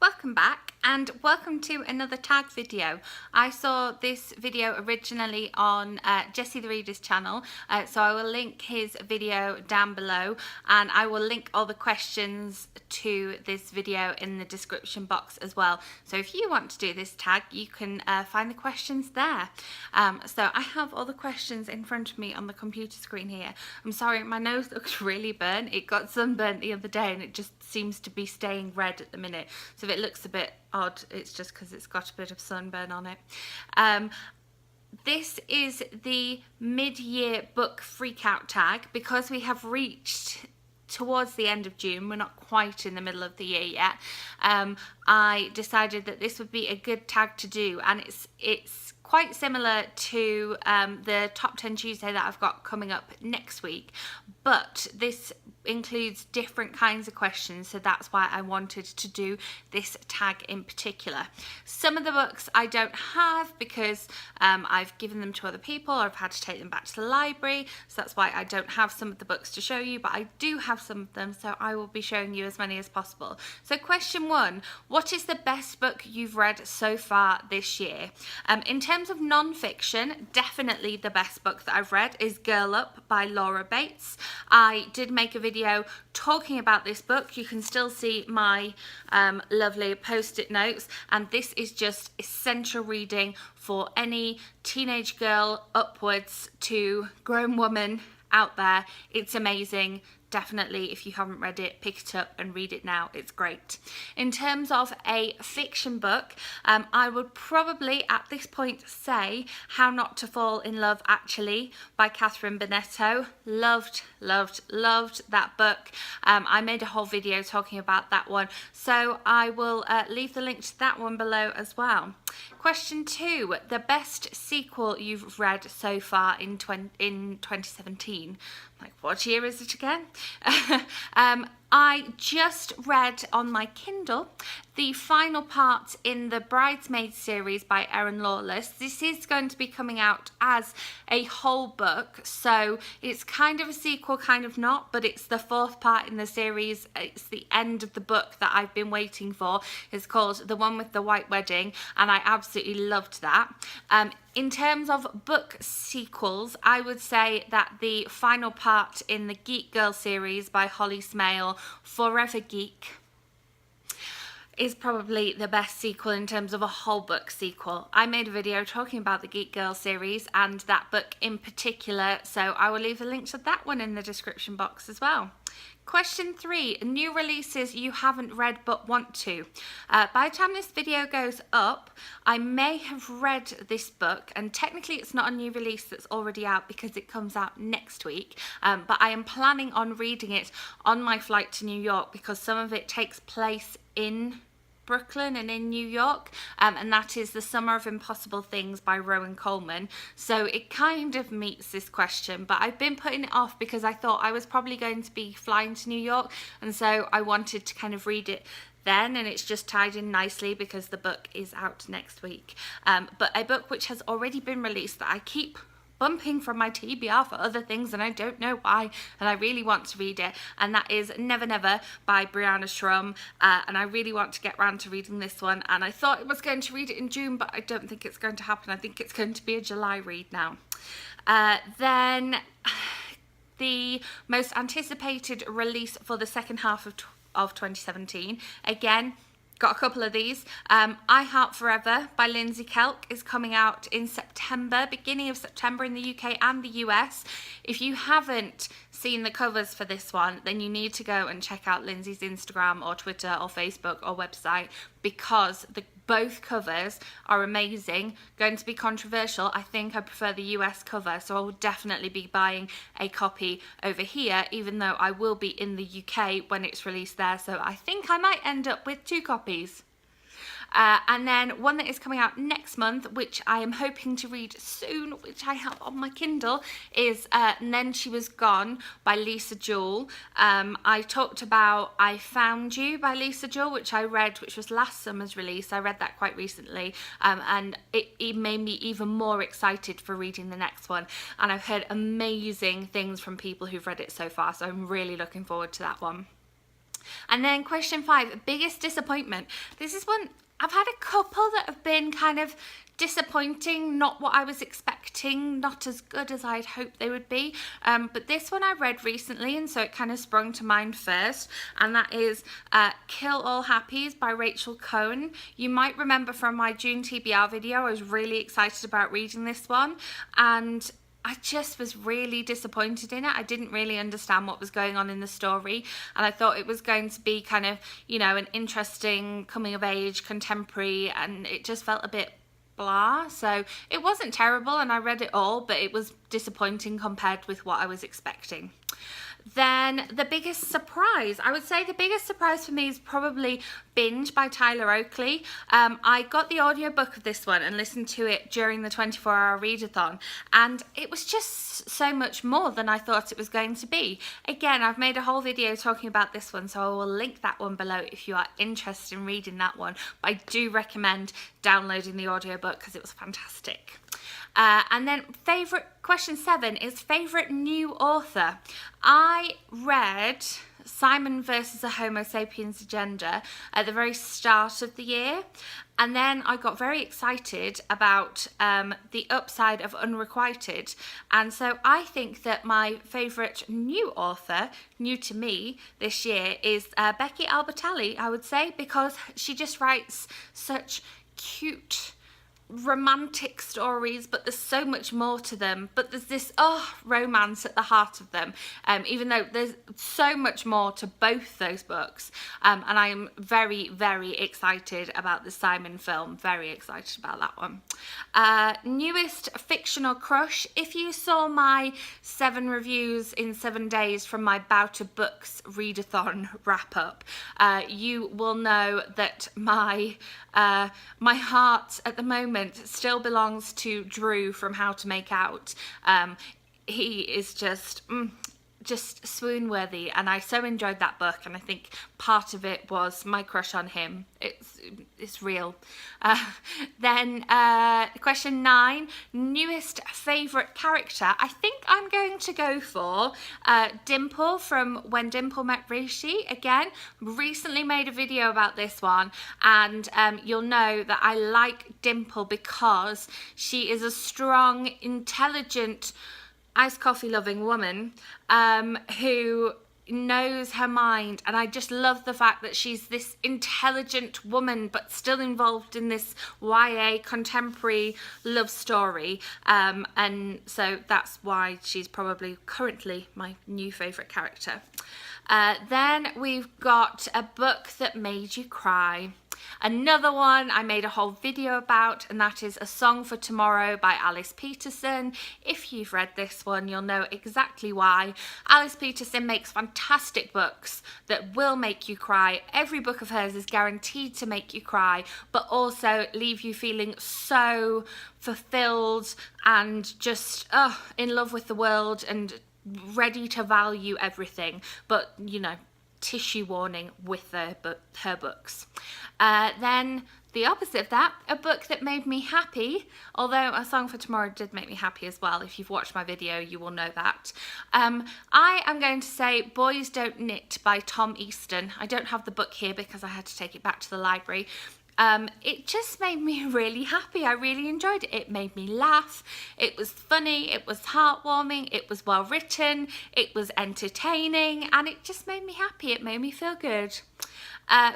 Welcome back and welcome to another tag video. I saw this video originally on Jesse the Reader's channel, so I will link his video down below, and I will link all the questions to this video in the description box as well. So if you want to do this tag, you can find the questions there. So I have all the questions in front of me on the computer screen here. I'm sorry, my nose looks really burnt. It got sunburnt the other day and it just seems to be staying red at the minute. So if it looks a bit odd, it's just because it's got a bit of sunburn on it. This is the mid-year book freakout tag because we have reached towards the end of June. We're not quite in the middle of the year yet. I decided that this would be a good tag to do, and it's quite similar to the Top 10 Tuesday that I've got coming up next week, but this includes different kinds of questions, so that's why I wanted to do this tag in particular. Some of the books I don't have because I've given them to other people, or I've had to take them back to the library, so that's why I don't have some of the books to show you, but I do have some of them, so I will be showing you as many as possible. So question 1, what is the best book you've read so far this year? In terms of non-fiction, definitely the best book that I've read is Girl Up by Laura Bates. I did make a video talking about this book. You can still see my lovely post-it notes, and this is just essential reading for any teenage girl upwards to grown woman out there. It's amazing. Definitely, if you haven't read it, pick it up and read it now. It's great. In terms of a fiction book, I would probably at this point say How Not to Fall in Love Actually by Catherine Bonetto. Loved that book. I made a whole video talking about that one, so I will leave the link to that one below as well. Question 2, the best sequel you've read so far in 2017. Like, what year is it again? I just read on my Kindle the final part in the Bridesmaids series by Erin Lawless. This is going to be coming out as a whole book, so it's kind of a sequel, kind of not, but it's the 4th part in the series. It's the end of the book that I've been waiting for. It's called The One with the White Wedding, and I absolutely loved that. In terms of book sequels, I would say that the final part in the Geek Girl series by Holly Smale, Forever Geek, is probably the best sequel in terms of a whole book sequel. I made a video talking about the Geek Girl series and that book in particular, so I will leave a link to that one in the description box as well. Question 3, new releases you haven't read but want to. By the time this video goes up, I may have read this book, and technically it's not a new release that's already out because it comes out next week, but I am planning on reading it on my flight to New York because some of it takes place in Brooklyn and in New York, and that is The Summer of Impossible Things by Rowan Coleman. So it kind of meets this question, but I've been putting it off because I thought I was probably going to be flying to New York, and so I wanted to kind of read it then, and it's just tied in nicely because the book is out next week. But a book which has already been released that I keep bumping from my TBR for other things and I don't know why, and I really want to read it, and that is Never Never by Brianna Shrum, and I really want to get round to reading this one, and I thought I was going to read it in June, but I don't think it's going to happen. I think it's going to be a July read now. Then the most anticipated release for the second half of 2017, again, got a couple of these. I Heart Forever by Lindsay Kelk is coming out in September, beginning of September in the UK and the US. If you haven't seen the covers for this one, then you need to go and check out Lindsay's Instagram or Twitter or Facebook or website, because both covers are amazing. Going to be controversial. I think I prefer the US cover, so I will definitely be buying a copy over here, even though I will be in the UK when it's released there, so I think I might end up with 2 copies. And then one that is coming out next month, which I am hoping to read soon, which I have on my Kindle, is And Then She Was Gone by Lisa Jewell. I talked about I Found You by Lisa Jewell, which I read, which was last summer's release. I read that quite recently, and it made me even more excited for reading the next one. And I've heard amazing things from people who've read it so far, so I'm really looking forward to that one. And then question 5, biggest disappointment. This is one, I've had a couple that have been kind of disappointing, not what I was expecting, not as good as I'd hoped they would be. But this one I read recently, and so it kind of sprung to mind first, and that is Kill All Happies by Rachel Cohn. You might remember from my June TBR video, I was really excited about reading this one, and I just was really disappointed in it. I didn't really understand what was going on in the story, and I thought it was going to be kind of, you know, an interesting coming of age contemporary, and it just felt a bit blah. So it wasn't terrible, and I read it all, but it was disappointing compared with what I was expecting. Then the biggest surprise, I would say the biggest surprise for me is probably Binge by Tyler Oakley. I got the audiobook of this one and listened to it during the 24-hour readathon, and it was just so much more than I thought it was going to be. Again, I've made a whole video talking about this one, so I will link that one below if you are interested in reading that one, but I do recommend downloading the audiobook because it was fantastic. And then question 7 is favourite new author. I read Simon versus a Homo sapiens Agenda at the very start of the year, and then I got very excited about The Upside of Unrequited, and so I think that my favourite new author, new to me this year, is Becky Albertalli, I would say, because she just writes such cute romantic stories, but there's so much more to them, but there's this romance at the heart of them, even though there's so much more to both those books, and I am very, very excited about the Simon film, very excited about that one. Newest fictional crush. If you saw my 7 reviews in 7 days from my Bout of Books readathon wrap up, you will know that my heart at the moment still belongs to Drew from How to Make Out. He is just swoon worthy, and I so enjoyed that book, and I think part of it was my crush on him. It's real. Then question 9, newest favourite character. I think I'm going to go for Dimple from When Dimple Met Rishi. Again, recently made a video about this one, and you'll know that I like Dimple because she is a strong, intelligent, iced coffee loving woman who knows her mind, and I just love the fact that she's this intelligent woman but still involved in this YA contemporary love story, and so that's why she's probably currently my new favourite character. Then we've got a book that made you cry. Another one I made a whole video about, and that is A Song for Tomorrow by Alice Peterson. If you've read this one, you'll know exactly why. Alice Peterson makes fantastic books that will make you cry. Every book of hers is guaranteed to make you cry, but also leave you feeling so fulfilled and just in love with the world and ready to value everything. But, you know, tissue warning with her books. Then the opposite of that, a book that made me happy, although A Song for Tomorrow did make me happy as well. If you've watched my video, you will know that. I am going to say Boys Don't Knit by Tom Easton. I don't have the book here because I had to take it back to the library. It just made me really happy. I really enjoyed it. It made me laugh. It was funny. It was heartwarming. It was well written. It was entertaining, and it just made me happy. It made me feel good.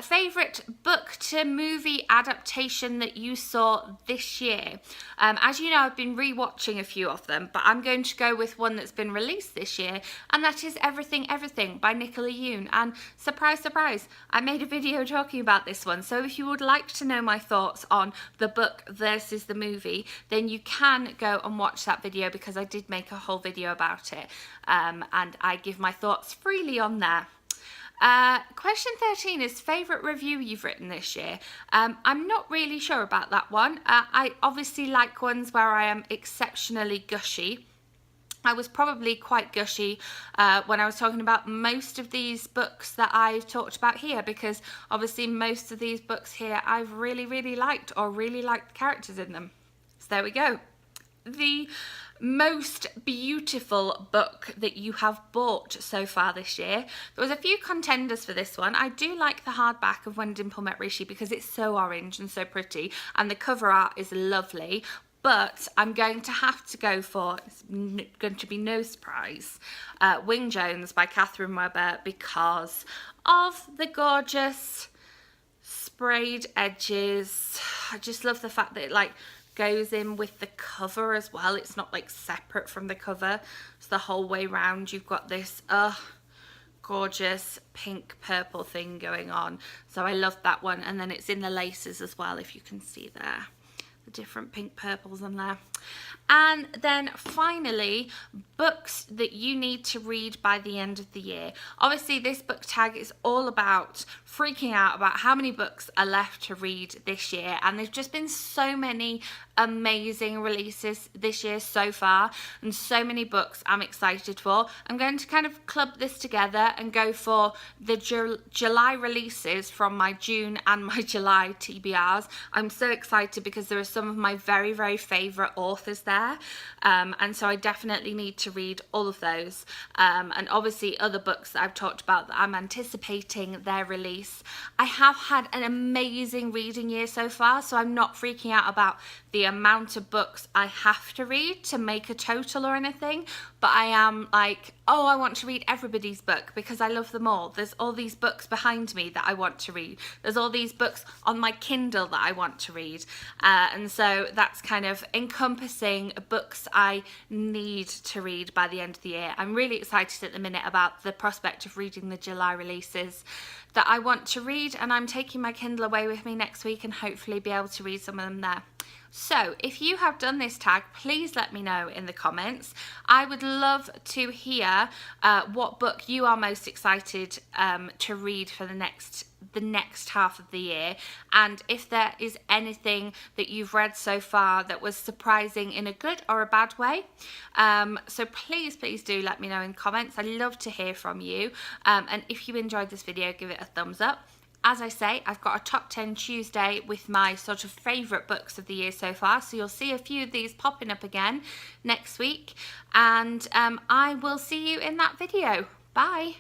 Favourite book to movie adaptation that you saw this year? As you know, I've been rewatching a few of them, but I'm going to go with one that's been released this year, and that is Everything Everything by Nicola Yoon. And surprise, surprise, I made a video talking about this one. So if you would like to know my thoughts on the book versus the movie, then you can go and watch that video because I did make a whole video about it, and I give my thoughts freely on there. Question 13 is favourite review you've written this year. I'm not really sure about that one. I obviously like ones where I am exceptionally gushy. I was probably quite gushy when I was talking about most of these books that I talked about here, because obviously most of these books here I've really, really liked, or really liked the characters in them. So there we go. The most beautiful book that you have bought so far this year. There was a few contenders for this one. I do like the hardback of When Dimple Met Rishi because it's so orange and so pretty, and the cover art is lovely. But I'm going to have to go for, it's going to be no surprise, Wing Jones by Catherine Webber, because of the gorgeous sprayed edges. I just love the fact that it like goes in with the cover as well. It's not like separate from the cover. It's the whole way round. You've got this gorgeous pink purple thing going on. So I love that one. And then it's in the laces as well, if you can see there. The different pink purples on there. And then finally, books that you need to read by the end of the year. Obviously, this book tag is all about freaking out about how many books are left to read this year. And there's just been so many amazing releases this year so far, and so many books I'm excited for. I'm going to kind of club this together and go for the July releases from my June and my July TBRs. I'm so excited because there are some of my very, very favourite authors there, and so I definitely need to read all of those, and obviously other books that I've talked about that I'm anticipating their release. I have had an amazing reading year so far, so I'm not freaking out about the amount of books I have to read to make a total or anything, but I am like, oh, I want to read everybody's book because I love them all. There's all these books behind me that I want to read. There's all these books on my Kindle that I want to read, and so that's kind of encompassing books I need to read by the end of the year. I'm really excited at the minute about the prospect of reading the July releases that I want to read, and I'm taking my Kindle away with me next week and hopefully be able to read some of them there. So if you have done this tag, please let me know in the comments. I would love to hear what book you are most excited to read for the next half of the year, and if there is anything that you've read so far that was surprising in a good or a bad way. So please do let me know in comments. I love to hear from you, and if you enjoyed this video, give it a thumbs up. As I say, I've got a top 10 Tuesday with my sort of favourite books of the year so far, so you'll see a few of these popping up again next week, and I will see you in that video. Bye!